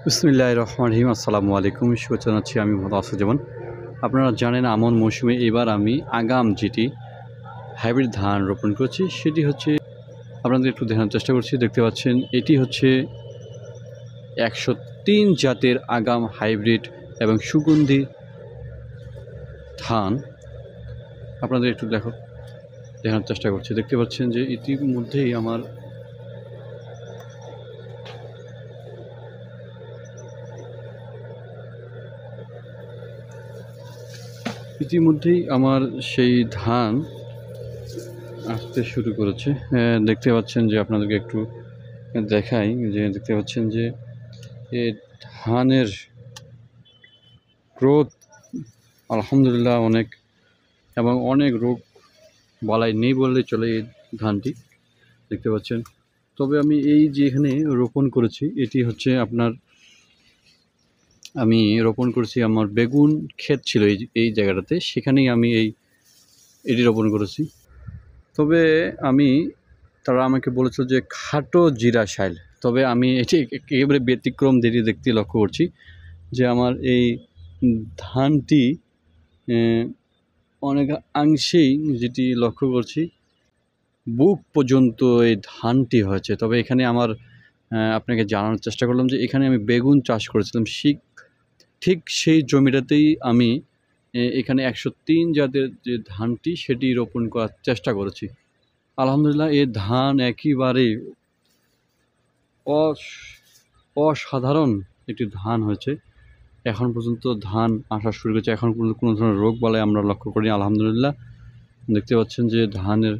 বিসমিল্লাহির রহমানির রহিম। আসসালামু আলাইকুম। শুভেচ্ছা জানাচ্ছি আমি মোহাম্মদ আসুজ্জামান। আপনারা জানেন আমন মৌসুমে এবার আমি আগাম যেটি হাইব্রিড ধান রোপণ করেছি সেটি হচ্ছে, আপনাদের একটু দেখানোর চেষ্টা করছি। দেখতে পাচ্ছেন এটি হচ্ছে 103 জাতের আগাম হাইব্রিড এবং সুগন্ধি ধান। আপনাদের একটু দেখানোর চেষ্টা করছি। দেখতে পাচ্ছেন যে ইতিমধ্যেই আমার সেই ধান আসতে শুরু করেছে। দেখতে পাচ্ছেন যে আপনাদেরকে একটু দেখাই, যে দেখতে পাচ্ছেন যে এই ধানের গ্রোথ আলহামদুলিল্লাহ অনেক, এবং অনেক রোগ বালাই নেই বললেই চলে এই ধানটি। দেখতে পাচ্ছেন। তবে আমি এই যে এখানে রোপণ করেছি এটি হচ্ছে আমি রোপণ করেছি, আমার বেগুন ক্ষেত ছিল এই জায়গাটাতে, সেখানেই আমি এটি রোপণ করেছি। তবে তারা আমাকে বলেছিল যে খাটো জিরা শাইল, তবে আমি এটি একেবারে ব্যতিক্রম দেখতে লক্ষ্য করছি যে আমার এই ধানটি অনেকাংশেই যেটি লক্ষ্য করছি বুক পর্যন্ত এই ধানটি হয়েছে। তবে এখানে আপনাকে জানানোর চেষ্টা করলাম যে এখানে আমি বেগুন চাষ করেছিলাম, ঠিক সেই জমিটাতেই আমি এখানে 103 জাতের যে ধানটি সেটি রোপণ করার চেষ্টা করেছি। আলহামদুলিল্লাহ এই ধান একেবারেই অসাধারণ একটি ধান হয়েছে। এখন পর্যন্ত ধান আসা শুরু করেছে, এখন পর্যন্ত কোনো ধরনের রোগ বালাই আমরা লক্ষ্য করিনি আলহামদুলিল্লাহ। দেখতে পাচ্ছেন যে ধানের,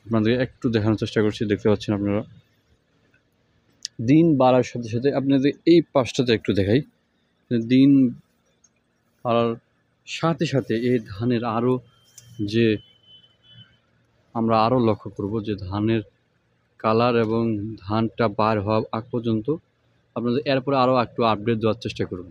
আপনাদের একটু দেখানোর চেষ্টা করছি। দেখতে পাচ্ছেন আপনারা দিন বাড়ার সাথে সাথে, আপনাদের এই পাশটাতে একটু দেখাই, দিন বাড়ার সাথে সাথে এই ধানের আমরা আরও লক্ষ্য করব যে ধানের কালার এবং ধানটা বার হওয়া আগ পর্যন্ত আপনাদের এরপরে আরও একটু আপডেট দেওয়ার চেষ্টা করব।